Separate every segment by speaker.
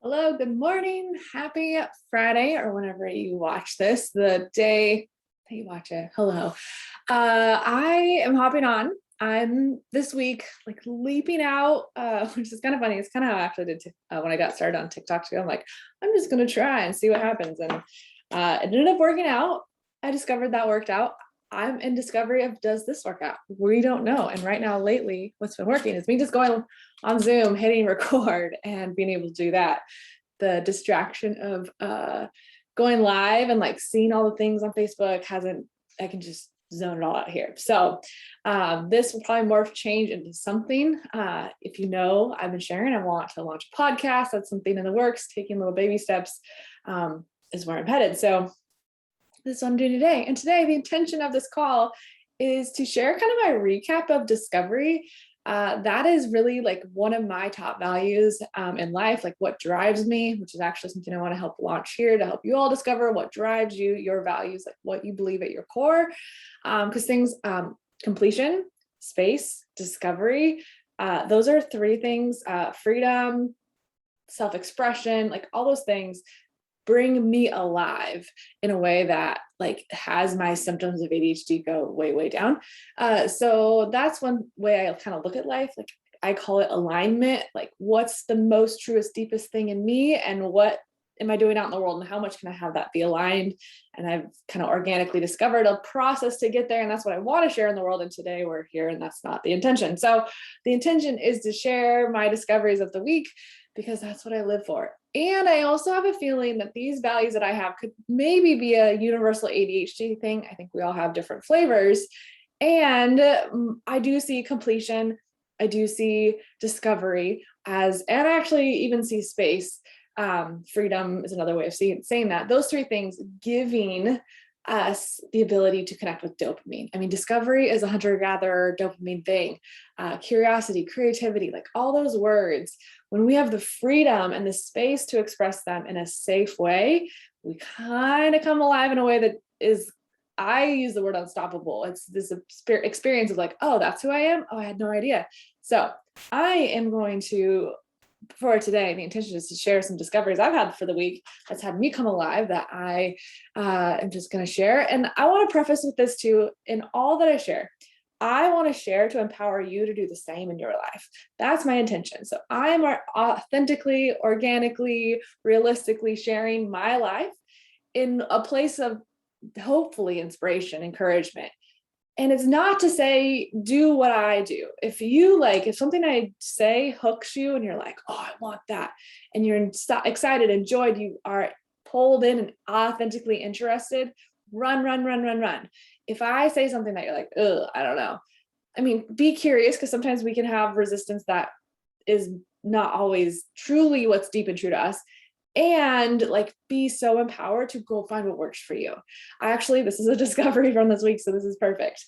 Speaker 1: Hello, good morning. Happy Friday, or whenever you watch this, the day that you watch it. Hello. I am hopping on. I'm this week like leaping out, which is kind of funny. It's kind of how I actually did when I got started on TikTok too. I'm like, I'm just gonna try and see what happens, and it ended up working out. I discovered that worked out. I'm in discovery of, does this work out? We don't know. And right now, lately, what's been working is me just going on Zoom, hitting record, and being able to do that. The distraction of going live and like seeing all the things on Facebook I can just zone it all out here. So this will probably morph change into something. If you know, I've been sharing, I want to launch a podcast. That's something in the works, taking little baby steps is where I'm headed. So this is what I'm doing today. And today, the intention of this call is to share kind of my recap of discovery. That is really like one of my top values in life, like what drives me, which is actually something I want to help launch here to help you all discover what drives you, your values, like what you believe at your core. Because things, completion, space, discovery, those are three things, freedom, self-expression, like all those things bring me alive in a way that like has my symptoms of ADHD go way, way down. So that's one way I kind of look at life. Like I call it alignment. Like what's the most truest, deepest thing in me, and what am I doing out in the world, and how much can I have that be aligned? And I've kind of organically discovered a process to get there. And that's what I want to share in the world. And today we're here, and that's not the intention. So the intention is to share my discoveries of the week, because that's what I live for. And I also have a feeling that these values that I have could maybe be a universal ADHD thing. I think we all have different flavors. And I do see completion, I do see discovery and I actually even see space. Freedom is another way of saying that. Those three things giving us the ability to connect with dopamine. I mean, discovery is a hunter-gatherer dopamine thing. Curiosity, creativity, like all those words, when we have the freedom and the space to express them in a safe way, we kind of come alive in a way that is, I use the word unstoppable. It's this experience of like, oh, that's who I am. Oh, I had no idea. So I am going to, for today, the intention is to share some discoveries I've had for the week that's had me come alive that I am just going to share. And I want to preface with this too, in all that I share, I want to share to empower you to do the same in your life. That's my intention. So I'm authentically, organically, realistically sharing my life in a place of hopefully inspiration, encouragement. And it's not to say, do what I do. If something I say hooks you and you're like, oh, I want that, and you're excited, enjoyed, you are pulled in and authentically interested, run, run, run, run, run. If I say something that you're like, ugh, I don't know. I mean, be curious, because sometimes we can have resistance that is not always truly what's deep and true to us. And like be so empowered to go find what works for you. This is a discovery from this week, so this is perfect.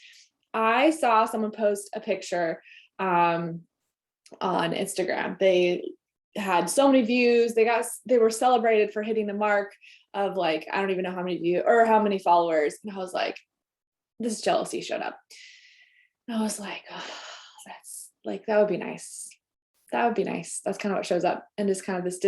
Speaker 1: I saw someone post a picture on Instagram. They had so many views. They were celebrated for hitting the mark of like, I don't even know how many views or how many followers. And I was like, this jealousy showed up. And I was like, oh, that's like, that would be nice. That would be nice. That's kind of what shows up. And just kind of this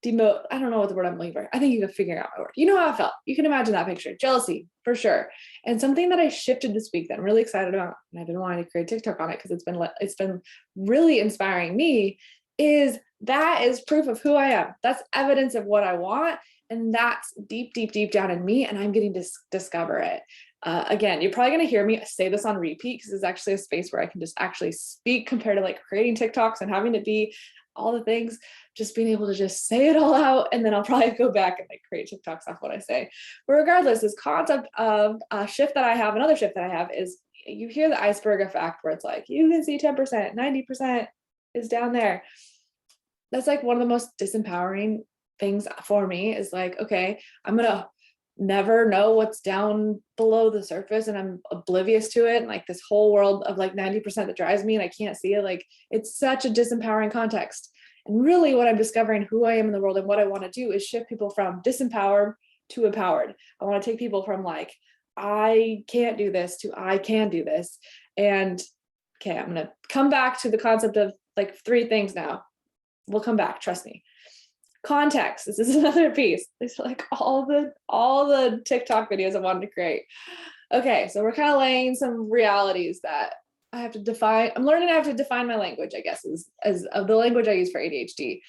Speaker 1: demote. I don't know what the word I'm looking for. I think you can figure out my word. You know how I felt. You can imagine that picture. Jealousy, for sure. And something that I shifted this week that I'm really excited about, and I've been wanting to create TikTok on it because it's been really inspiring me, is that is proof of who I am. That's evidence of what I want. And that's deep, deep, deep down in me. And I'm getting to discover it. Again, you're probably going to hear me say this on repeat, because it's actually a space where I can just actually speak, compared to like creating TikToks and having to be all the things, just being able to just say it all out. And then I'll probably go back and like create TikToks off what I say. But regardless, this concept of a shift that I have, another shift that I have, is you hear the iceberg effect, where it's like, you can see 10%, 90% is down there. That's like one of the most disempowering things for me, is like, okay, I'm going to never know what's down below the surface, and I'm oblivious to it, and like this whole world of like 90% that drives me and I can't see it. Like, it's such a disempowering context. And really what I'm discovering, who I am in the world and what I want to do, is shift people from disempowered to empowered. I want to take people from like, I can't do this, to I can do this. And okay, I'm going to come back to the concept of like three things now. we'll come back, trust me. Context, this is another piece. These are like all the TikTok videos I wanted to create. Okay, so we're kind of laying some realities that I have to define. I'm learning I have to define my language, I guess, as of the language I use for ADHD.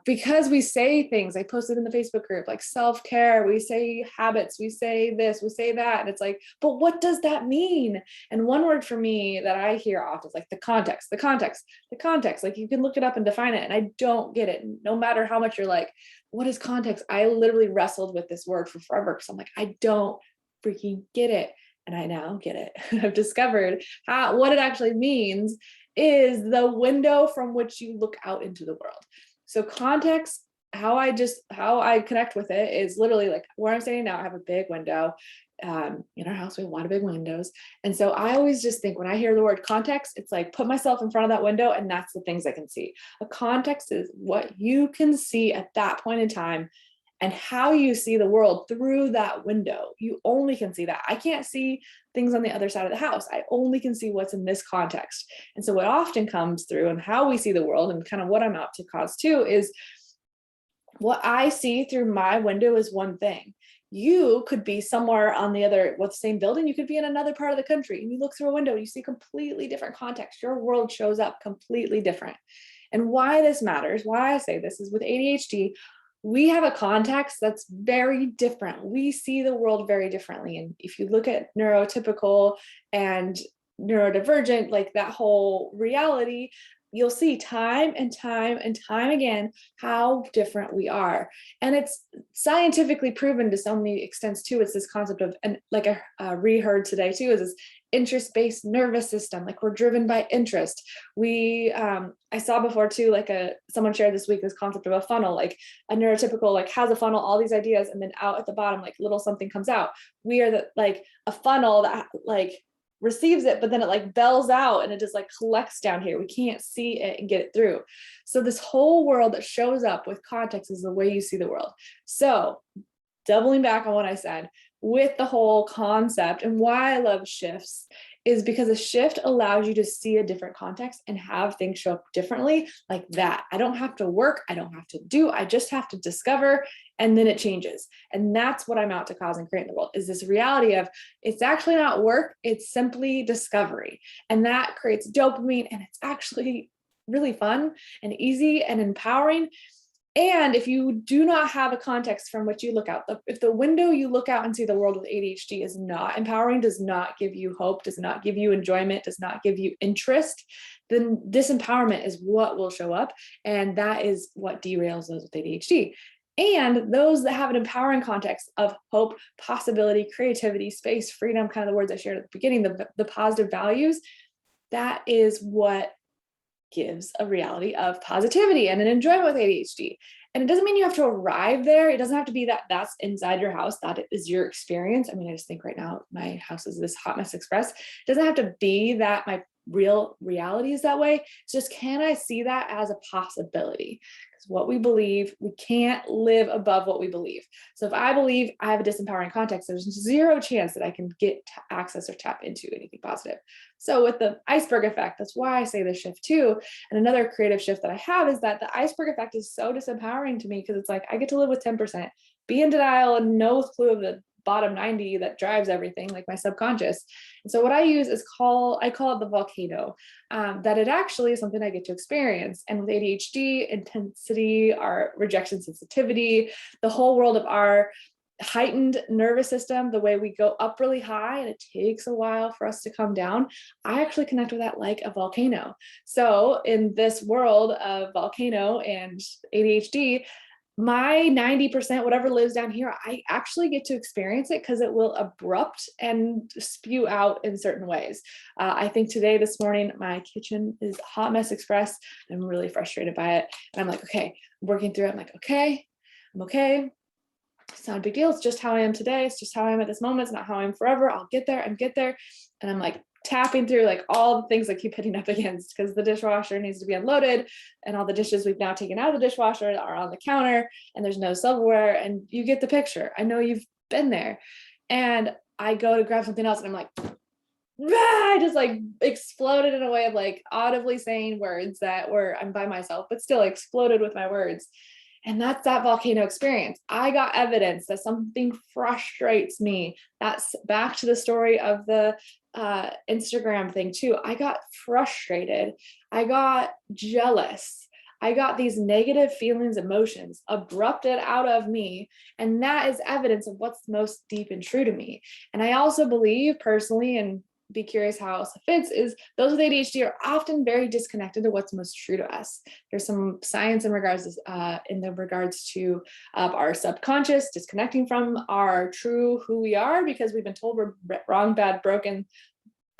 Speaker 1: Because we say things, I posted in the Facebook group, like self-care, we say habits, we say this, we say that. And it's like, but what does that mean? And one word for me that I hear often is like the context, the context, the context. Like you can look it up and define it. And I don't get it. No matter how much you're like, what is context? I literally wrestled with this word for forever. Because I'm like, I don't freaking get it. And I now get it. I've discovered what it actually means is the window from which you look out into the world. So context, how I connect with it is literally like where I'm standing now. I have a big window. In our house, we have a lot of big windows. And so I always just think when I hear the word context, it's like put myself in front of that window and that's the things I can see. A context is what you can see at that point in time and how you see the world through that window. You only can see that. I can't see things on the other side of the house. I only can see what's in this context. And so what often comes through and how we see the world and kind of what I'm out to cause too is what I see through my window is one thing. You could be somewhere on the same building. You could be in another part of the country and you look through a window and you see completely different context. Your world shows up completely different. And why this matters, why I say this is with ADHD, we have a context that's very different. We see the world very differently. And if you look at neurotypical and neurodivergent, like that whole reality, you'll see time and time and time again how different we are. And it's scientifically proven to so many extents too. It's this concept of, and like I reheard today too, is this interest-based nervous system. Like we're driven by interest. I saw before too, like someone shared this week, this concept of a funnel, like a neurotypical, like has a funnel, all these ideas, and then out at the bottom, like little something comes out. We are like a funnel that like receives it, but then it like bells out and it just like collects down here. We can't see it and get it through. So this whole world that shows up with context is the way you see the world. So doubling back on what I said with the whole concept and why I love shifts is because a shift allows you to see a different context and have things show up differently like that. I don't have to work. I don't have to do. I just have to discover and then it changes. And that's what I'm out to cause and create in the world is this reality of it's actually not work. It's simply discovery. And that creates dopamine and it's actually really fun and easy and empowering. And if you do not have a context from which you look out, if the window you look out and see the world with ADHD is not empowering, does not give you hope, does not give you enjoyment, does not give you interest, then disempowerment is what will show up. And that is what derails those with ADHD. And those that have an empowering context of hope, possibility, creativity, space, freedom, kind of the words I shared at the beginning, the positive values, that is what gives a reality of positivity and an enjoyment with ADHD. And it doesn't mean you have to arrive there. It doesn't have to be that that's inside your house. That is your experience. I mean, I just think right now my house is this hot mess express. It doesn't have to be that my real reality is that way. It's just, can I see that as a possibility? Because what we believe, we can't live above what we believe. So if I believe I have a disempowering context, there's zero chance that I can get to access or tap into anything positive. So with the iceberg effect, that's why I say this shift too. And another creative shift that I have is that the iceberg effect is so disempowering to me because it's like I get to live with 10%, be in denial and no clue of the bottom 90 that drives everything, like my subconscious. And so what I use is I call it the volcano, that it actually is something I get to experience. And with ADHD, intensity, our rejection sensitivity, the whole world of our heightened nervous system, the way we go up really high and it takes a while for us to come down, I actually connect with that like a volcano. So in this world of volcano and ADHD, my 90%, whatever lives down here, I actually get to experience it because it will abrupt and spew out in certain ways. I think this morning, my kitchen is a hot mess express. I'm really frustrated by it. And I'm like, okay, I'm working through it. I'm like, okay, I'm okay. It's not a big deal. It's just how I am today. It's just how I am at this moment. It's not how I am forever. I'll get there and get there. And I'm like tapping through like all the things I keep hitting up against because the dishwasher needs to be unloaded and all the dishes we've now taken out of the dishwasher are on the counter and there's no silverware and you get the picture. I know you've been there. And I go to grab something else and I'm like, I just like exploded in a way of like audibly saying words that were, I'm by myself, but still exploded with my words. And that's that volcano experience. I got evidence that something frustrates me. That's back to the story of the Instagram thing too. I got frustrated. I got jealous. I got these negative feelings, emotions abrupted out of me. And that is evidence of what's most deep and true to me. And I also believe personally, and be curious how else it fits, is those with ADHD are often very disconnected to what's most true to us. There's some science in regards to our subconscious disconnecting from our true who we are, because we've been told we're wrong, bad, broken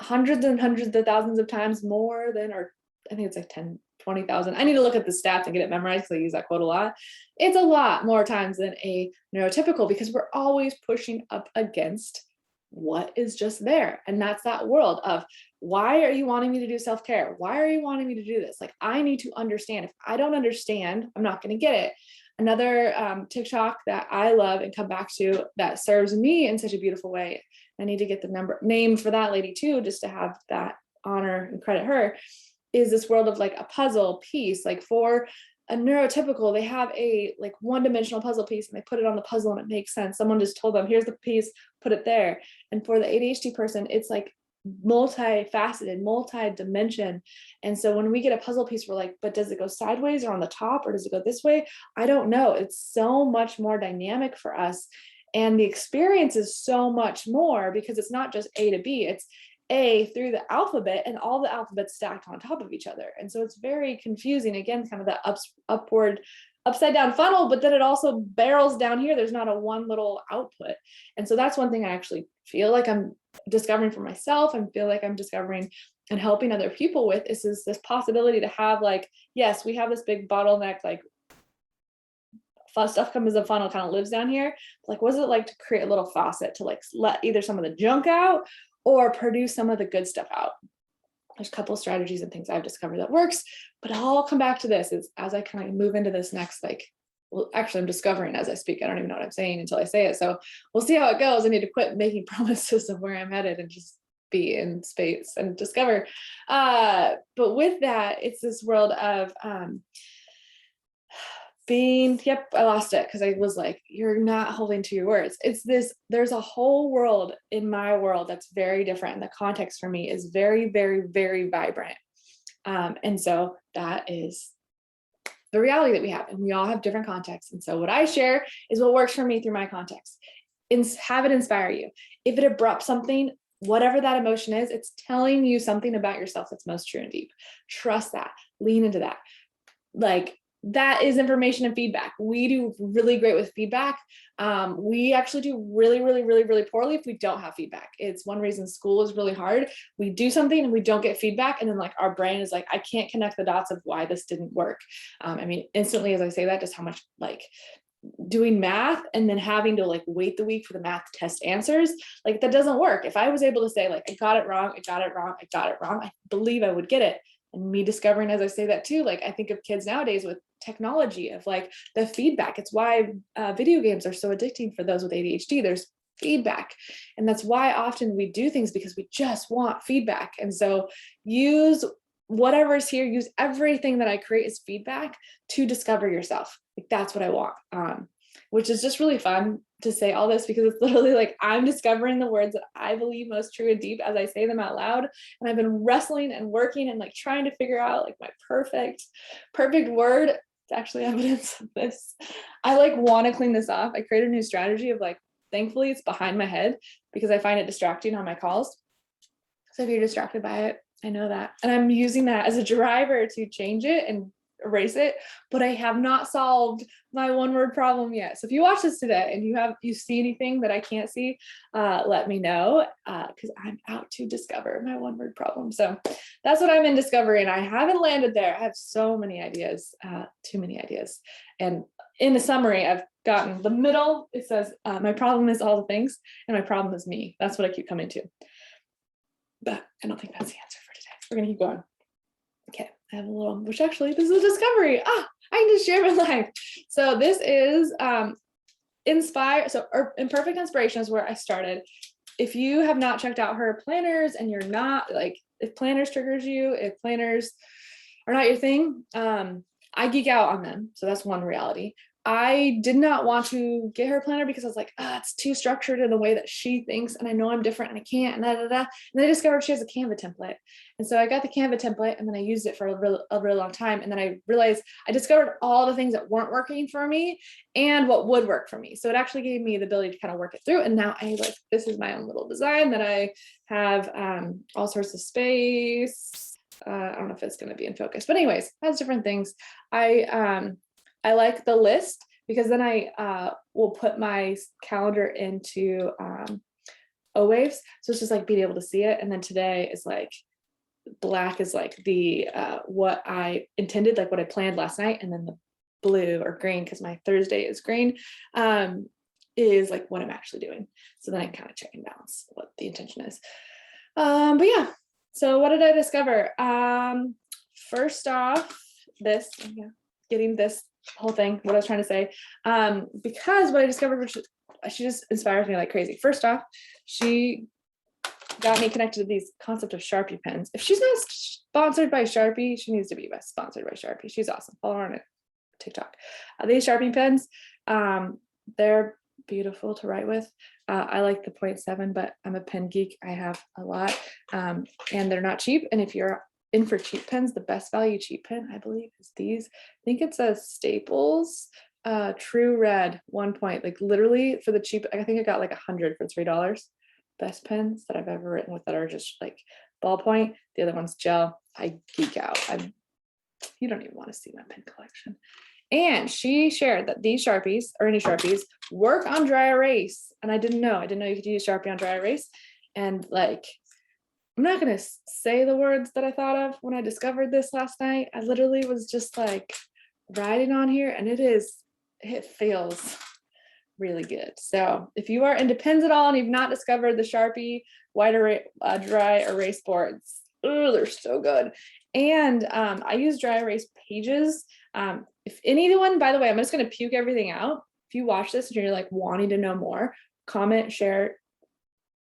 Speaker 1: hundreds and hundreds of thousands of times more than, or I think it's like 10, 20,000. I need to look at the stats and get it memorized because I use that quote a lot. It's a lot more times than a neurotypical, because we're always pushing up against what is just there. And that's that world of, why are you wanting me to do self-care? Why are you wanting me to do this? Like, I need to understand. If I don't understand, I'm not going to get it. Another TikTok that I love and come back to that serves me in such a beautiful way. I need to get the name for that lady too, just to have that honor and credit her, is this world of like a puzzle piece. Like for a neurotypical, they have a like one-dimensional puzzle piece and they put it on the puzzle and it makes sense. Someone just told them, here's the piece, put it there. And for the ADHD person, it's like multifaceted, multi-dimension. And so when we get a puzzle piece, we're like, but does it go sideways or on the top, or does it go this way? I don't know. It's so much more dynamic for us. And the experience is so much more, because it's not just A to B, it's A through the alphabet, and all the alphabets stacked on top of each other. And so it's very confusing. Again, kind of that upward, upside down funnel, but then it also barrels down here. There's not a one little output. And so that's one thing I actually feel like I'm discovering for myself, and feel like I'm discovering and helping other people with, is this possibility to have like, yes, we have this big bottleneck, like stuff comes as a funnel, kind of lives down here. Like, what is it like to create a little faucet to like let either some of the junk out or produce some of the good stuff out? There's a couple of strategies and things I've discovered that works, but I'll come back to this as I kind of move into this next, like, well, actually I'm discovering as I speak. I don't even know what I'm saying until I say it. So we'll see how it goes. I need to quit making promises of where I'm headed and just be in space and discover. But with that, it's this world of, I lost it because I was like, you're not holding to your words. It's this, there's a whole world in my world that's very different. And the context for me is very, very, very vibrant. And so that is the reality that we have, and we all have different contexts. And so what I share is what works for me through my context. Have it inspire you. If it abrupts something, whatever that emotion is, it's telling you something about yourself that's most true and deep. Trust that, lean into that. Like, that is information and feedback. We do really great with feedback. We actually do really, really, really, really poorly if we don't have feedback. It's one reason school is really hard. We do something and we don't get feedback. And then like our brain is like, I can't connect the dots of why this didn't work. I mean, instantly as I say that, just how much like doing math and then having to like wait the week for the math test answers, like that doesn't work. If I was able to say like, I got it wrong, I got it wrong, I got it wrong, I believe I would get it. And me discovering as I say that too, like I think of kids nowadays with technology of like the feedback. It's why video games are so addicting for those with ADHD. There's feedback. And that's why often we do things, because we just want feedback. And so use whatever's here, use everything that I create as feedback to discover yourself. Like that's what I want. Which is just really fun to say all this, because it's literally like I'm discovering the words that I believe most true and deep as I say them out loud. And I've been wrestling and working and like trying to figure out like my perfect word. It's actually evidence of this. I like want to clean this off. I created a new strategy of like, thankfully it's behind my head because I find it distracting on my calls. So if you're distracted by it, I know that. And I'm using that as a driver to change it and erase it, but I have not solved my one word problem yet. So if you watch this today and you see anything that I can't see, let me know, because I'm out to discover my one word problem. So that's what I'm in discovering. I haven't landed there. I have so many ideas, too many ideas. And in the summary, I've gotten the middle. It says, my problem is all the things, and my problem is me. That's what I keep coming to. But I don't think that's the answer for today. We're going to keep going. Okay, I have a little, which actually this is a discovery. I can just share my life. So this is Imperfect Inspiration is where I started. if you have not checked out her planners and you're not like, if planners triggers you, if planners are not your thing, I geek out on them. So that's one reality. I did not want to get her planner because I was like, it's too structured in the way that she thinks. And I know I'm different and I can't, and da, da, da. And then I discovered she has a Canva template. And so I got the Canva template and then I used it for a really long time. And then I realized I discovered all the things that weren't working for me and what would work for me. So it actually gave me the ability to kind of work it through. And now I like, this is my own little design that I have all sorts of space. I don't know if it's going to be in focus, but anyways, has different things. I like the list because then I will put my calendar into O-Waves. So it's just like being able to see it. And then today is like, black is like the what I intended, like what I planned last night. And then the blue or green, because my Thursday is green, is like what I'm actually doing. So then I kind of check and balance what the intention is. But yeah, so what did I discover? First off, getting this whole thing, what I was trying to say, because what I discovered, which she just inspires me like crazy. First off, she got me connected to these concept of Sharpie pens. If she's not sponsored by Sharpie, she needs to be sponsored by Sharpie. She's awesome. Follow her on TikTok. These Sharpie pens, they're beautiful to write with. I like the 0.7, but I'm a pen geek. I have a lot, and they're not cheap. And if you're in for cheap pens, the best value cheap pen, I believe, is these. I think it's a Staples True Red 1 point. Like literally for the cheap, I think I got like 100 for $3. Best pens that I've ever written with that are just like ballpoint. The other one's gel. I geek out. You don't even want to see my pen collection. And she shared that these Sharpies, or any Sharpies, work on dry erase. And I didn't know you could use Sharpie on dry erase. And like, I'm not going to say the words that I thought of when I discovered this last night. I literally was just like writing on here, and it feels really good. So if you are into pens at all and you've not discovered the Sharpie dry erase boards, they're so good. And I use dry erase pages. If anyone, by the way, I'm just going to puke everything out. If you watch this and you're like wanting to know more, comment, share,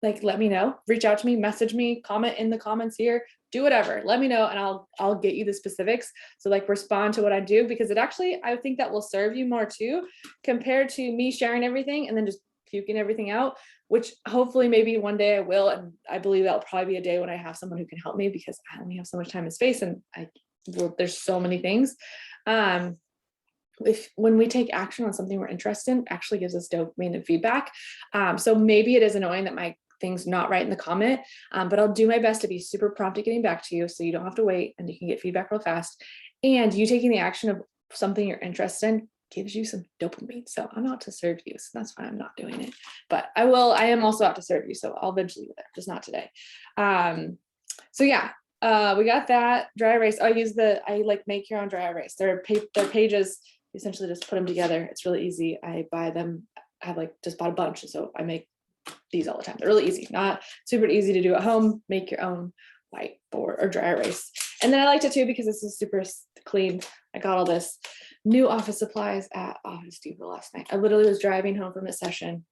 Speaker 1: like let me know, reach out to me, message me, comment in the comments here, do whatever, let me know, and I'll get you the specifics. So like respond to what I do, because it actually, I think that will serve you more too, compared to me sharing everything and then just puking everything out, which hopefully maybe one day I will. And I believe that'll probably be a day when I have someone who can help me, because I only have so much time and space, and there's so many things. When we take action on something we're interested in, actually gives us dopamine and feedback. So maybe it is annoying that my things not right in the comment, but I'll do my best to be super prompt at getting back to you, so you don't have to wait and you can get feedback real fast. And you taking the action of something you're interested in gives you some dopamine. So I'm out to serve you, so that's why I'm not doing it, but I am also out to serve you, so I'll eventually get there, just not today. So yeah, we got that dry erase. I like make your own dry erase. They're pages, essentially just put them together. It's really easy. I buy them. I've like just bought a bunch, so I make these all the time. They're really easy, not super easy to do at home. Make your own whiteboard or dry erase. And then I liked it too because this is super clean. I got all this new office supplies at Office Depot last night. I literally was driving home from a session.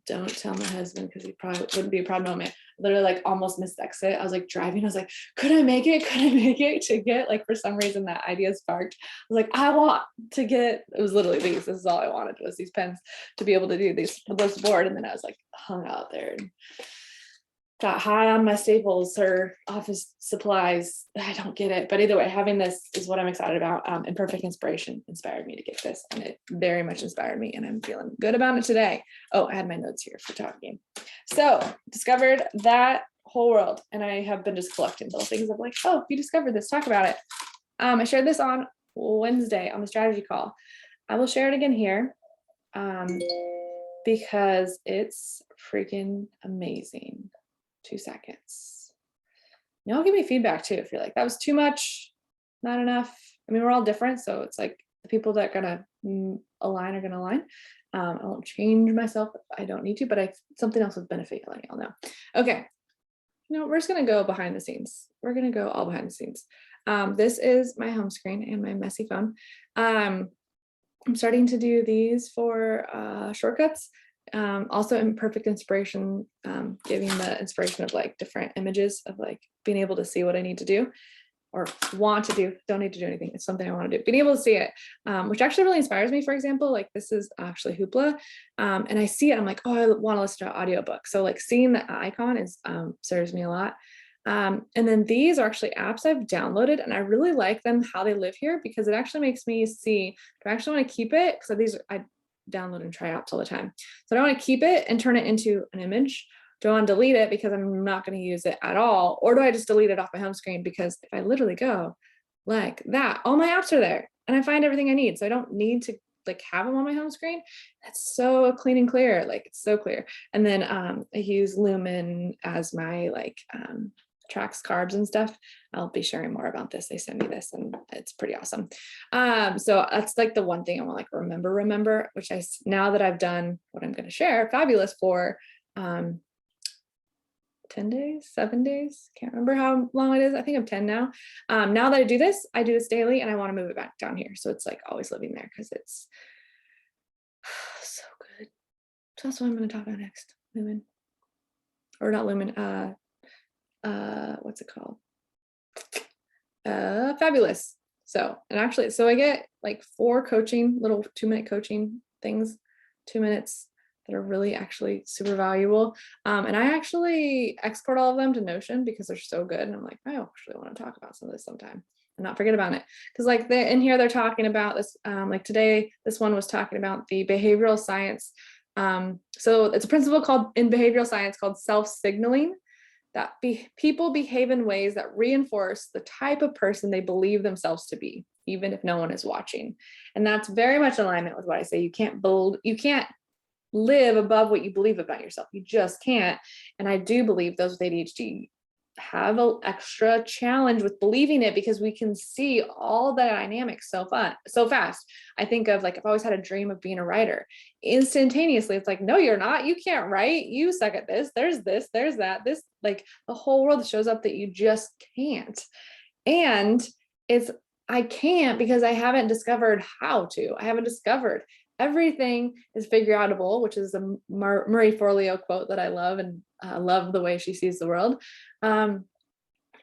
Speaker 1: Don't tell my husband, because he probably wouldn't be a proud moment. Literally like almost missed exit. I was like driving. I was like, could I make it? Could I make it to get, like, for some reason that idea sparked. I was like, I want to get, it was literally these. This is all I wanted, was these pens to be able to do these, this board. And then I was like hung out there and got high on my Staples or office supplies. I don't get it, but either way, having this is what I'm excited about. And Perfect Inspiration inspired me to get this, and it very much inspired me, and I'm feeling good about it today. Oh, I had my notes here for talking. So discovered that whole world, and I have been just collecting little things of like, oh, you discovered this, talk about it. I shared this on Wednesday on the strategy call. I will share it again here because it's freaking amazing. 2 seconds. Y'all give me feedback too if you're like, that was too much, not enough. I mean, we're all different, so it's like the people that are gonna align are gonna align. I won't change myself if I don't need to, but something else would benefit, letting y'all know. Okay, we're just gonna go behind the scenes. We're gonna go all behind the scenes. This is my home screen and my messy phone. I'm starting to do these for shortcuts. Also imperfect inspiration, giving the inspiration of like different images of like being able to see what I need to do or want to do. Don't need to do anything. It's something I want to do. Being able to see it, which actually really inspires me. For example, like this is actually Hoopla. And I see it, I'm like, oh, I want to listen to an audiobook. So like seeing the icon is serves me a lot. And then these are actually apps I've downloaded, and I really like them, how they live here, because it actually makes me see, do I actually want to keep it? So these I download and try apps all the time. So I don't want to keep it and turn it into an image. Do I want to delete it because I'm not going to use it at all? Or do I just delete it off my home screen? Because if I literally go like that, all my apps are there and I find everything I need. So I don't need to like have them on my home screen. That's so clean and clear. Like it's so clear. And then I use Lumen as my like tracks carbs and stuff. I'll be sharing more about this. They sent me this and it's pretty awesome. So that's like the one thing I want to like remember, which now that I've done what I'm going to share, Fabulous for 10 days, 7 days. Can't remember how long it is. I think I'm 10 now. Now that I do this daily and I want to move it back down here. So it's like always living there because it's so good. So that's what I'm going to talk about next. Lumen. Or not Lumen. What's it called? Fabulous. So, and actually, so I get like 4 coaching, little 2-minute coaching things, 2 minutes that are really actually super valuable. And I actually export all of them to Notion because they're so good. And I'm like, I actually want to talk about some of this sometime and not forget about it. Because like in here, they're talking about this, like today, this one was talking about the behavioral science. So it's a principle called in behavioral science called self-signaling, that people behave in ways that reinforce the type of person they believe themselves to be, even if no one is watching. And that's very much in alignment with what I say. You can't live above what you believe about yourself. You just can't. And I do believe those with ADHD have an extra challenge with believing it because we can see all the dynamics so fast. I think of like, I've always had a dream of being a writer. Instantaneously, it's like, no, you're not. You can't write. You suck at this. There's that. This, like the whole world shows up that you just can't. And I can't because I haven't discovered how to. I haven't discovered. Everything is figure outable, which is a Marie Forleo quote that I love, and love the way she sees the world. And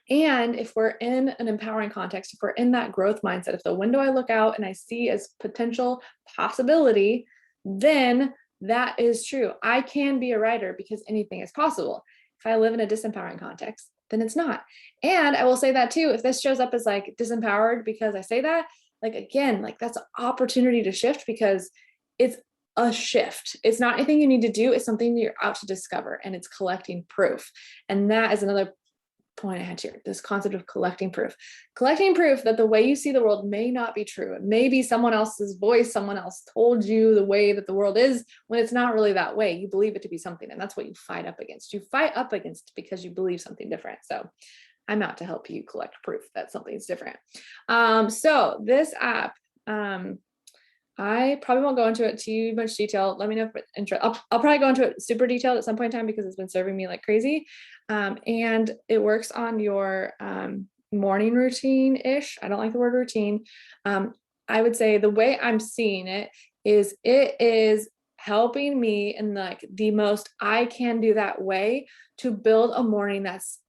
Speaker 1: if we're in an empowering context, if we're in that growth mindset, if the window I look out and I see as potential possibility, then that is true. I can be a writer because anything is possible. If I live in a disempowering context, then it's not. And I will say that too, if this shows up as like disempowered because I say that, like, again, like that's an opportunity to shift because it's a shift. It's not anything you need to do. It's something that you're out to discover, and it's collecting proof. And that is another point I had here, this concept of collecting proof that the way you see the world may not be true. It may be someone else's voice. Someone else told you the way that the world is when it's not really that way. You believe it to be something, and that's what you fight up against. You fight up against because you believe something different. So I'm out to help you collect proof that something's different. So this app, I probably won't go into it too much detail. Let me know if it's interesting. I'll probably go into it super detailed at some point in time because it's been serving me like crazy. And it works on your morning routine-ish. I don't like the word routine. I would say the way I'm seeing it is helping me in like the most I can do that way to build a morning that's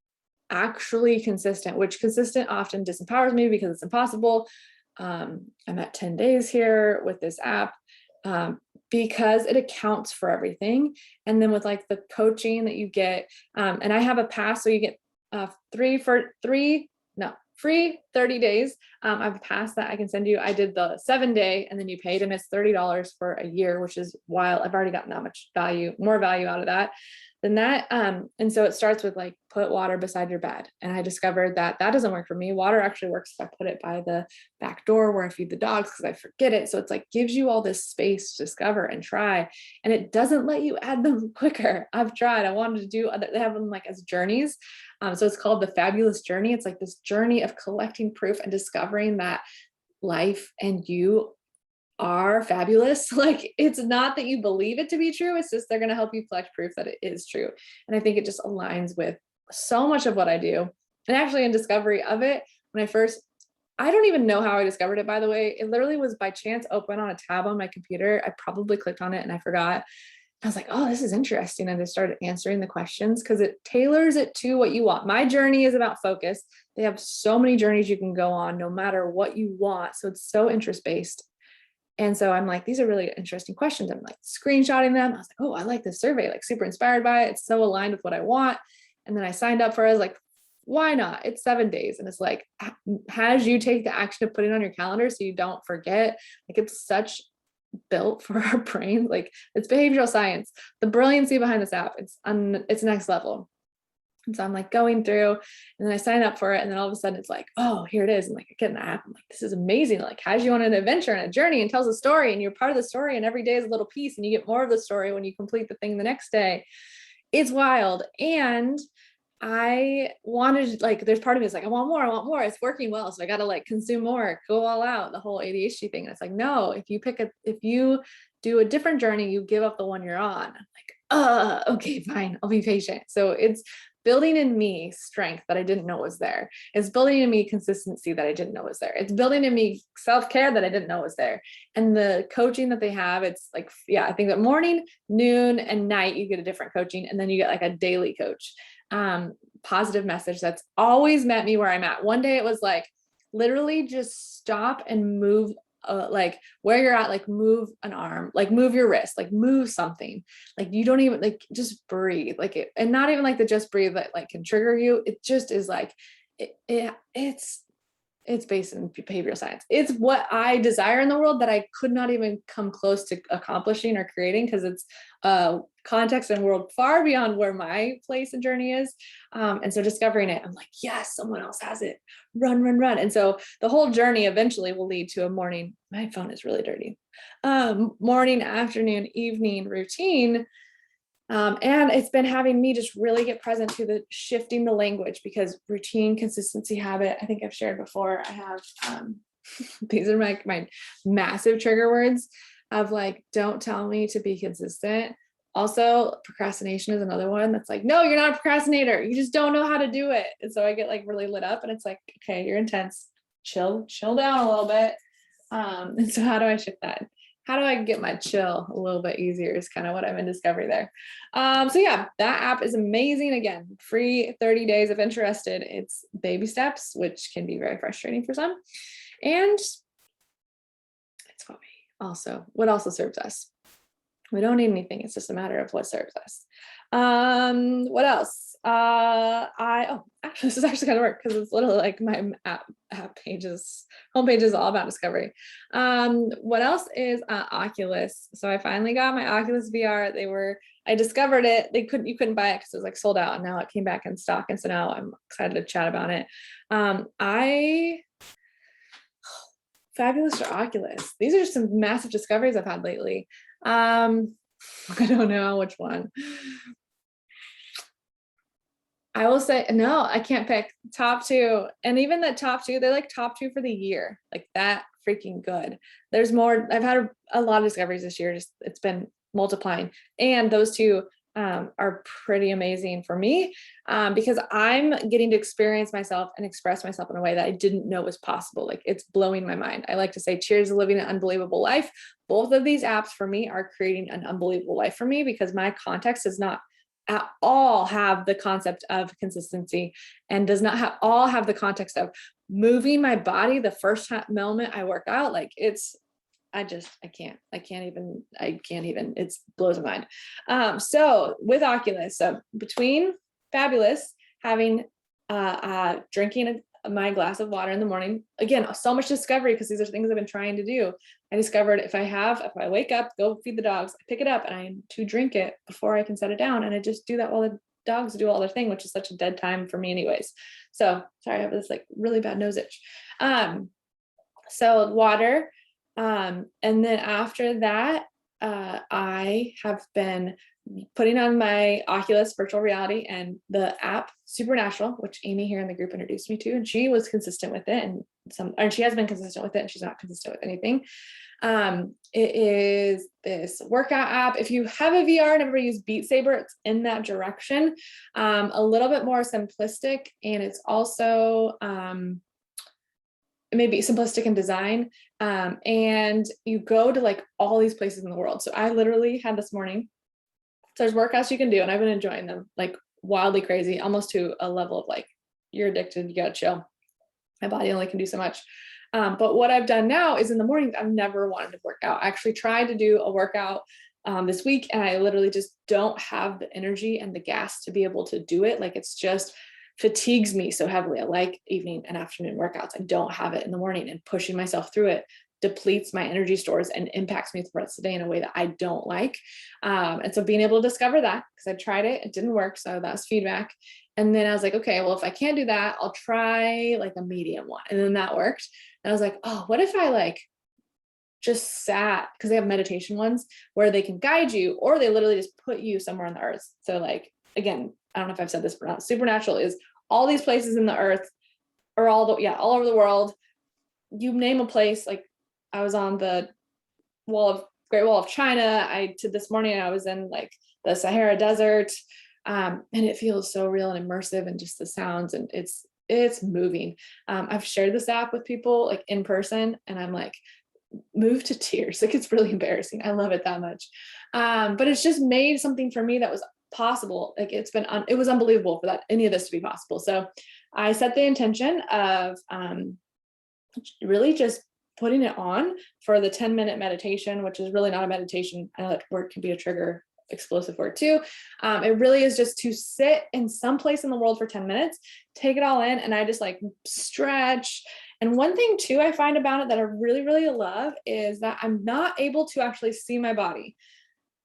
Speaker 1: actually consistent, which consistent often disempowers me because it's impossible. I'm at 10 days here with this app because it accounts for everything. And then with like the coaching that you get, and I have a pass, so you get free 30 days. I have a pass that I can send you. I did the 7-day and then you paid, and it's $30 for a year, which is wild. I've already gotten that much more value out of that than that. And so it starts with like, put water beside your bed. And I discovered that doesn't work for me. Water actually works if I put it by the back door where I feed the dogs because I forget it. So it's like, gives you all this space to discover and try. And it doesn't let you add them quicker. I've tried. I wanted to do they have them like as journeys. So it's called the Fabulous Journey. It's like this journey of collecting proof and discovering that life and you are fabulous. Like, it's not that you believe it to be true. It's just, they're going to help you collect proof that it is true. And I think it just aligns with so much of what I do. And actually in discovery of it, I don't even know how I discovered it, by the way. It literally was by chance open on a tab on my computer. I probably clicked on it and I forgot. I was like, oh, this is interesting. And I started answering the questions because it tailors it to what you want. My journey is about focus. They have so many journeys you can go on no matter what you want. So it's so interest based. And so I'm like, these are really interesting questions. I'm like screenshotting them. I was like, oh, I like this survey, like super inspired by it. It's so aligned with what I want. And then I signed up for it. I was like, why not? It's 7 days. And it's like, as you take the action of putting it on your calendar so you don't forget, like it's such built for our brain. Like it's behavioral science, the brilliancy behind this app. It's next level. And so I'm like going through and then I sign up for it. And then all of a sudden it's like, oh, here it is. And like, I get in the app. I'm like, this is amazing. Like has you on an adventure and a journey and tells a story and you're part of the story and every day is a little piece and you get more of the story when you complete the thing the next day. It's wild. And I wanted, like, there's part of me is like, I want more. It's working well. So I got to like consume more, go all out, the whole ADHD thing. And it's like, no, if you do a different journey, you give up the one you're on. I'm like, okay, fine. I'll be patient. So it's building in me strength that I didn't know was there. It's building in me consistency that I didn't know was there. It's building in me self-care that I didn't know was there. And the coaching that they have, it's like, yeah, I think that morning, noon, and night, you get a different coaching. And then you get like a daily coach. Positive message that's always met me where I'm at. One day it was like, literally just stop and move, like where you're at, like move an arm, like move your wrist, like move something, like you don't even like, just breathe, like it, and not even like the just breathe that like can trigger you. It just is like, it's based in behavioral science. It's what I desire in the world that I could not even come close to accomplishing or creating because it's context and world far beyond where my place and journey is. And so discovering it, I'm like, yes, someone else has it. Run. And so the whole journey eventually will lead to a morning. My phone is really dirty. Morning, afternoon, evening routine. And it's been having me just really get present to the shifting the language because routine, consistency, habit, I think I've shared before. I have, these are my massive trigger words of like, don't tell me to be consistent. Also, procrastination is another one that's like, no, you're not a procrastinator. You just don't know how to do it. And so I get like really lit up and it's like, okay, you're intense. Chill down a little bit. And so how do I shift that? How do I get my chill a little bit easier is kind of what I'm in discovery there. So yeah, that app is amazing. Again, free 30 days if interested. It's baby steps, which can be very frustrating for some. And it's what also serves us. We don't need anything. It's just a matter of what serves us. What else? Actually, this is actually kind of work because it's literally like my app pages, homepage is all about discovery. What else is Oculus? So I finally got my Oculus VR. I discovered it. You couldn't buy it because it was like sold out, and now it came back in stock. And so now I'm excited to chat about it. Fabulous or Oculus. These are just some massive discoveries I've had lately. I don't know which one. I will say, no, I can't pick top two. And even the top two, they're like top two for the year, like that freaking good. There's more. I've had a lot of discoveries this year. Just it's been multiplying. And those two are pretty amazing for me because I'm getting to experience myself and express myself in a way that I didn't know was possible. Like it's blowing my mind. I like to say, cheers to living an unbelievable life. Both of these apps for me are creating an unbelievable life for me because my context is not at all have the concept of consistency and does not have the context of moving my body the first moment I work out. Like I can't even, it blows my mind. So with Oculus, so between Fabulous, having, drinking my glass of water in the morning, again, so much discovery because these are things I've been trying to do. I discovered if I wake up, go feed the dogs, I pick it up and I to drink it before I can set it down. And I just do that while the dogs do all their thing, which is such a dead time for me anyways. So sorry, I have this like really bad nose itch. So water. And then after that, I have been putting on my Oculus virtual reality and the app Supernatural, which Amy here in the group introduced me to, and she was consistent with it, and she has been consistent with it, and she's not consistent with anything. It is this workout app. If you have a VR and ever use Beat Saber, it's in that direction. A little bit more simplistic, and it's also maybe simplistic in design. And you go to like all these places in the world. So I literally had this morning, there's workouts you can do, and I've been enjoying them like wildly crazy, almost to a level of like, you're addicted, you gotta chill. My body only can do so much. But what I've done now is in the mornings, I've never wanted to work out. I actually tried to do a workout this week, and I literally just don't have the energy and the gas to be able to do it. Like, it's just fatigues me so heavily. I like evening and afternoon workouts. I don't have it in the morning, and pushing myself through it depletes my energy stores and impacts me throughout the day in a way that I don't like. And so being able to discover that, because I tried it, it didn't work. So that's feedback. And then I was like, okay, well, if I can't do that, I'll try like a medium one. And then that worked. And I was like, oh, what if I like just sat, because they have meditation ones where they can guide you, or they literally just put you somewhere on the earth. So like, again, I don't know if I've said this or not, supernatural is all these places in the earth, or all over the world. You name a place. Like, I was on the Great Wall of China. This morning I was in like the Sahara Desert. And it feels so real and immersive, and just the sounds, and it's moving. I've shared this app with people like in person, and I'm like moved to tears. Like, it's really embarrassing. I love it that much. But it's just made something for me that was possible. Like, it was unbelievable for that any of this to be possible. So I set the intention of really just putting it on for the 10-minute meditation, which is really not a meditation. I know that word can be a trigger, explosive word too. It really is just to sit in some place in the world for 10 minutes, take it all in. And I just like stretch. And one thing too, I find about it that I really, really love is that I'm not able to actually see my body.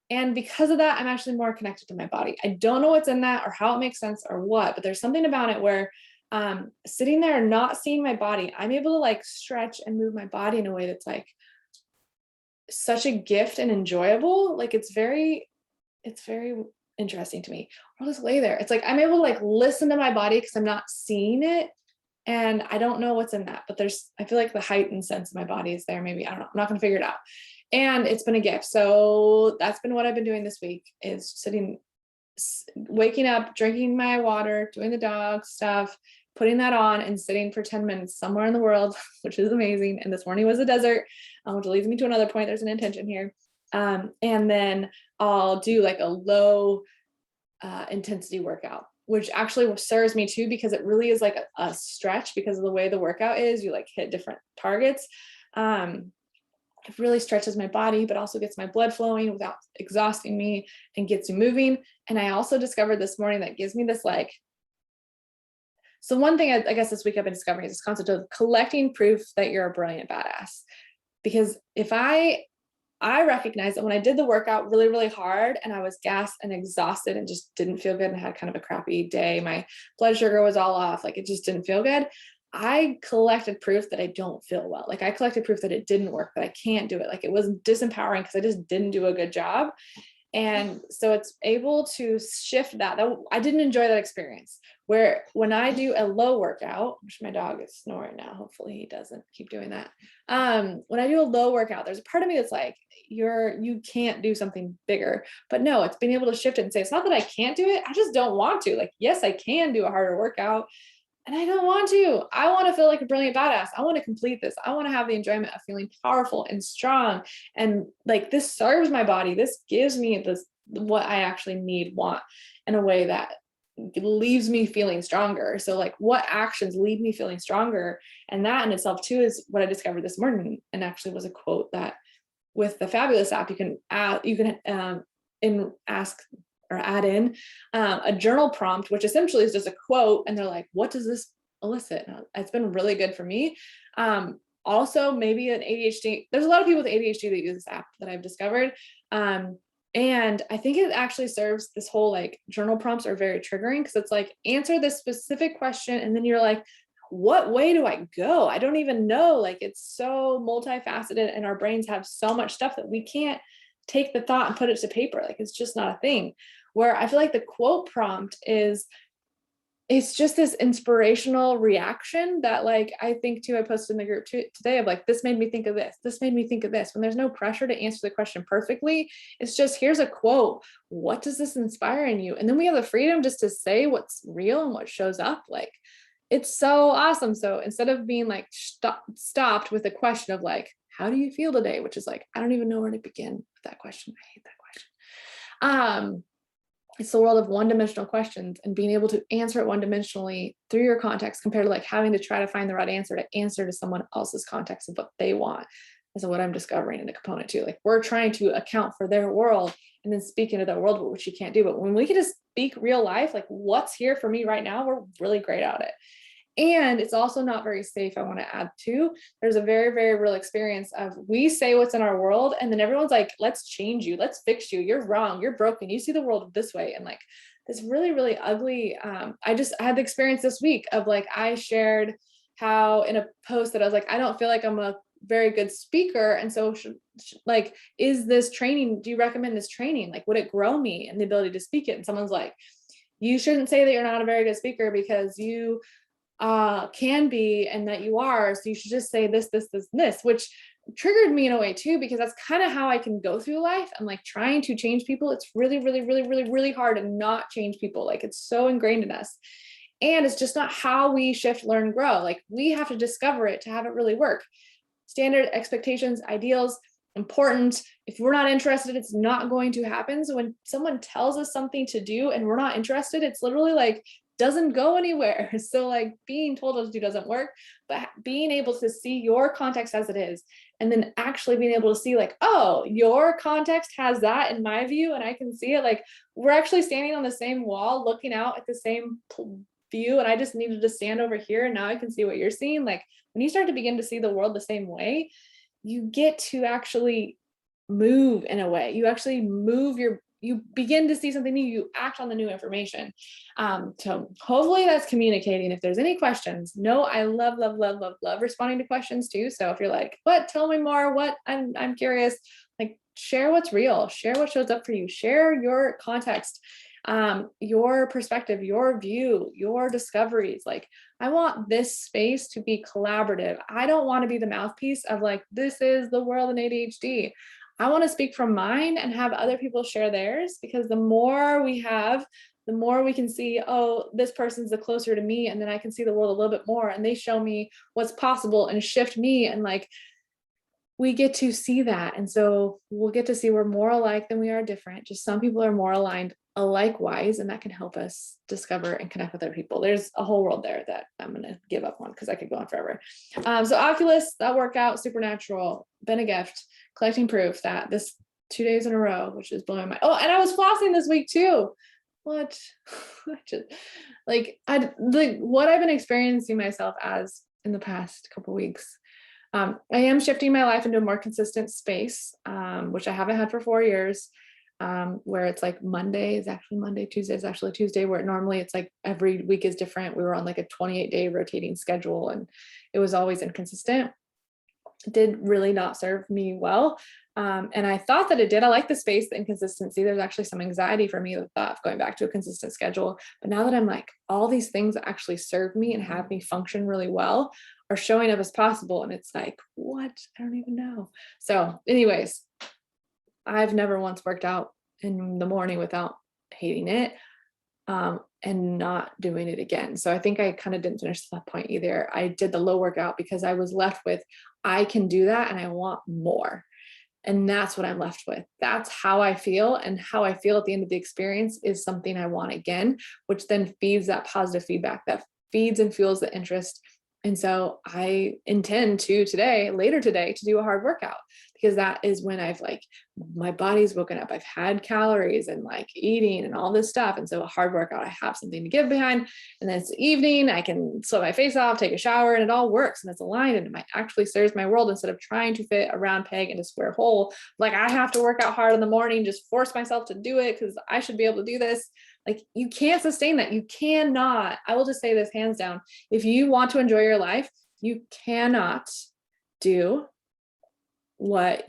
Speaker 1: And because of that, I'm actually more connected to my body. I don't know what's in that or how it makes sense or what, but there's something about it where sitting there and not seeing my body, I'm able to like stretch and move my body in a way that's like such a gift and enjoyable. Like, it's very interesting to me. I'll just lay there. It's like I'm able to like listen to my body because I'm not seeing it, and I don't know what's in that, but I feel like the heightened sense of my body is there. Maybe, I don't know. I'm not going to figure it out. And it's been a gift. So that's been what I've been doing this week, is waking up, drinking my water, doing the dog stuff, putting that on, and sitting for 10 minutes somewhere in the world, which is amazing. And this morning was a desert, which leads me to another point. There's an intention here. And then I'll do like a low intensity workout, which actually serves me too, because it really is like a stretch because of the way the workout is. You like hit different targets. It really stretches my body, but also gets my blood flowing without exhausting me, and gets me moving. And I also discovered this morning that gives me this like, so one thing I guess this week I've been discovering is this concept of collecting proof that you're a brilliant badass. Because if I recognize that when I did the workout really, really hard, and I was gassed and exhausted and just didn't feel good, and had kind of a crappy day, my blood sugar was all off, like it just didn't feel good. I collected proof that I don't feel well. Like, I collected proof that it didn't work, that I can't do it. Like, it was disempowering because I just didn't do a good job. And so it's able to shift that. I didn't enjoy that experience, where when I do a low workout, which my dog is snoring now, hopefully he doesn't keep doing that. When I do a low workout, there's a part of me that's like, you can't do something bigger. But no, it's being able to shift it and say, it's not that I can't do it, I just don't want to. Like, yes, I can do a harder workout, and I don't want to. I want to feel like a brilliant badass. I want to complete this. I want to have the enjoyment of feeling powerful and strong. And like, this serves my body. This gives me what I actually want in a way that leaves me feeling stronger. So like, what actions leave me feeling stronger? And that in itself too is what I discovered this morning, and actually was a quote that with the Fabulous app, you can add in a journal prompt, which essentially is just a quote, and they're like, what does this elicit? And it's been really good for me. Also, maybe an ADHD, there's a lot of people with ADHD that use this app that I've discovered. And I think it actually serves this whole like journal prompts are very triggering, because it's like, answer this specific question, and then you're like, what way do I go? I don't even know. Like, it's so multifaceted, and our brains have so much stuff that we can't take the thought and put it to paper. Like, it's just not a thing. Where I feel like the quote prompt it's just this inspirational reaction that, like, I think too, I posted in the group today of like, this made me think of this. This made me think of this. When there's no pressure to answer the question perfectly, it's just, here's a quote. What does this inspire in you? And then we have the freedom just to say what's real and what shows up. Like, it's so awesome. So instead of being like stopped with a question of like, how do you feel today? Which is like, I don't even know where to begin with that question. I hate that question. it's the world of one-dimensional questions, and being able to answer it one-dimensionally through your context compared to like having to try to find the right answer to someone else's context of what they want, is what I'm discovering in a component too. Like we're trying to account for their world and then speak into their world, which you can't do. But when we can just speak real life, like what's here for me right now, we're really great at it. And it's also not very safe. I want to add too, there's a very, very real experience of we say what's in our world, and then everyone's like, let's change you, let's fix you, you're wrong, you're broken, you see the world this way. And like this really, really ugly, I had the experience this week of like, I shared how in a post that I was like, I don't feel like I'm a very good speaker. And so like, is this training, do you recommend this training? Like, would it grow me and the ability to speak it? And someone's like, you shouldn't say that you're not a very good speaker because you can be, and that you are, so you should just say this, which triggered me in a way too, because that's kind of how I can go through life. I'm like trying to change people. It's really, really, really, really, really hard to not change people. Like it's so ingrained in us, and it's just not how we shift, learn, grow. Like we have to discover it to have it really work. Standard expectations, ideals, important. If we're not interested, it's not going to happen. So when someone tells us something to do and we're not interested, it's literally like doesn't go anywhere. So like being told what to do doesn't work, but being able to see your context as it is, and then actually being able to see like, oh, your context has that in my view, and I can see it. Like we're actually standing on the same wall, looking out at the same view, and I just needed to stand over here, and now I can see what you're seeing. Like when you start to begin to see the world the same way, you get to actually move in a way. You actually move you begin to see something new, you act on the new information. So hopefully that's communicating. If there's any questions, no, I love, love, love, love, love responding to questions too. So if you're like, what, tell me more, what, I'm curious, like share what's real, share what shows up for you, share your context, your perspective, your view, your discoveries. Like I want this space to be collaborative. I don't want to be the mouthpiece of like, this is the world in ADHD. I want to speak from mine and have other people share theirs, because the more we have, the more we can see, oh, this person's the closer to me. And then I can see the world a little bit more, and they show me what's possible and shift me. And like, we get to see that. And so we'll get to see we're more alike than we are different. Just some people are more aligned alike-wise, and that can help us discover and connect with other people. There's a whole world there that I'm going to give up on because I could go on forever. So Oculus, that workout, Supernatural, been a gift, collecting proof that this 2 days in a row, which is blowing my, oh, and I was flossing this week too. What? Just, like what I've been experiencing myself as in the past couple weeks. I am shifting my life into a more consistent space, which I haven't had for 4 years, where it's like Monday is actually Monday, Tuesday is actually Tuesday, where normally it's like every week is different. We were on like a 28-day rotating schedule, and it was always inconsistent. It did really not serve me well. And I thought that it did. I like the space, the inconsistency. There's actually some anxiety for me with that, going back to a consistent schedule. But now that I'm like, all these things that actually serve me and have me function really well are showing up as possible. And it's like, what? I don't even know. So anyways, I've never once worked out in the morning without hating it, and not doing it again. So I think I kind of didn't finish that point either. I did the low workout because I was left with, I can do that and I want more. And that's what I'm left with. That's how I feel. And how I feel at the end of the experience is something I want again, which then feeds that positive feedback, that feeds and fuels the interest. And so I intend to later today, to do a hard workout, because that is when I've like, my body's woken up. I've had calories and like eating and all this stuff. And so a hard workout, I have something to give behind. And then it's the evening, I can sweat my face off, take a shower, and it all works. And it's aligned, and it actually serves my world, instead of trying to fit a round peg in a square hole. Like I have to work out hard in the morning, just force myself to do it because I should be able to do this. Like you can't sustain that. You cannot. I will just say this hands down. If you want to enjoy your life, you cannot do what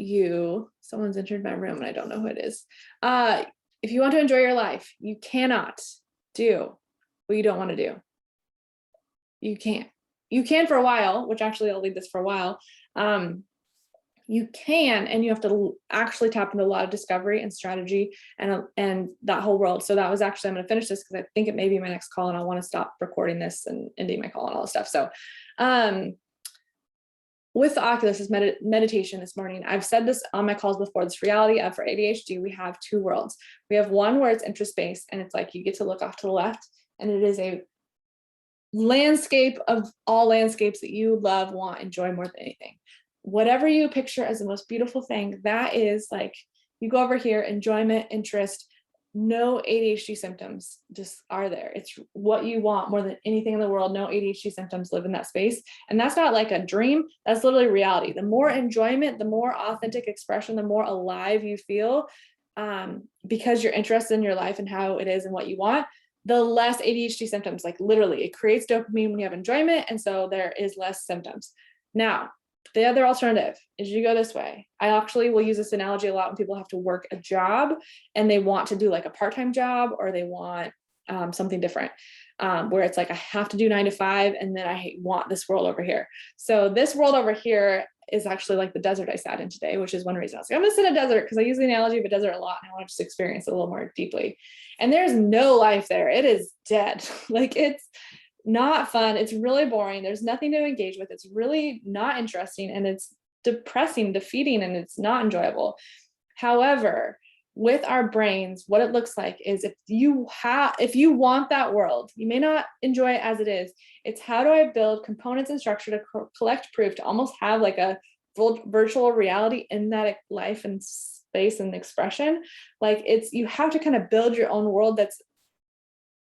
Speaker 1: someone's entered my room and I don't know who it is. If you want to enjoy your life, you cannot do what you don't want to do. You can't. You can for a while, which actually I'll leave this for a while. You can, and you have to actually tap into a lot of discovery and strategy and that whole world. So that was actually, I'm going to finish this because I think it may be my next call, and I want to stop recording this and ending my call and all this stuff. So with the Oculus is meditation this morning. I've said this on my calls before, this reality of for ADHD, we have two worlds. We have one where it's interest-based, and it's like you get to look off to the left, and it is a landscape of all landscapes that you love, want, enjoy more than anything. Whatever you picture as the most beautiful thing, that is like, you go over here, enjoyment, interest, no ADHD symptoms just are there. It's what you want more than anything in the world. No ADHD symptoms live in that space. And that's not like a dream. That's literally reality. The more enjoyment, the more authentic expression, the more alive you feel, because you're interested in your life and how it is and what you want, the less ADHD symptoms. Like literally, it creates dopamine when you have enjoyment. And so there is less symptoms. Now, the other alternative is you go this way. I actually will use this analogy a lot when people have to work a job and they want to do like a part-time job, or they want something different, where it's like, I have to do 9 to 5 and then I want this world over here. So this world over here is actually like the desert I sat in today, which is one reason I was like, I'm gonna sit in a desert, because I use the analogy of a desert a lot and I want to just experience it a little more deeply. And there's no life there. It is dead. Like, it's not fun. It's really boring. There's nothing to engage with. It's really not interesting, and it's depressing, defeating, and it's not enjoyable. However, with our brains, what it looks like is if you want that world, you may not enjoy it as it is. It's how do I build components and structure to collect proof to almost have like a virtual reality in that life and space and expression. Like, it's, you have to kind of build your own world that's,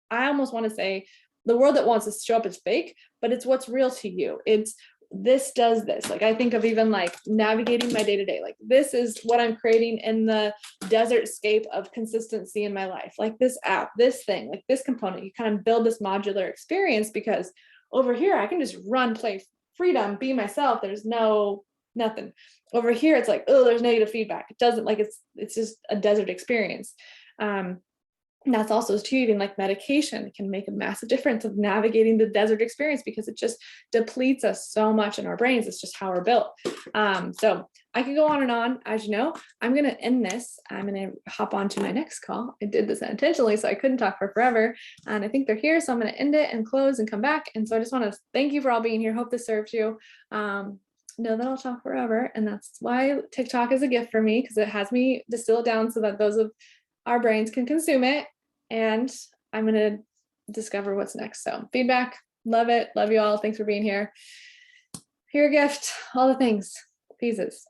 Speaker 1: I almost want to say, the world that wants to show up is fake, but it's what's real to you. It's this does this. Like, I think of even like navigating my day-to-day, like this is what I'm creating in the desert scape of consistency in my life. Like this app, this thing, like this component, you kind of build this modular experience, because over here I can just run, play, freedom, be myself. There's nothing. Over here it's like, oh, there's negative feedback. It doesn't, like, it's just a desert experience. And that's also too, even like medication can make a massive difference of navigating the desert experience, because it just depletes us so much in our brains. It's just how we're built. So I could go on and on. As you know, I'm going to end this. I'm going to hop on to my next call. I did this intentionally, so I couldn't talk for forever. And I think they're here. So I'm going to end it and close and come back. And so I just want to thank you for all being here. Hope this served you. Know that I'll talk forever. And that's why TikTok is a gift for me, because it has me distill it down so that those of our brains can consume it. And I'm going to discover what's next. So feedback, love it. Love you all. Thanks for being here. Here, gift, all the things. Pieces.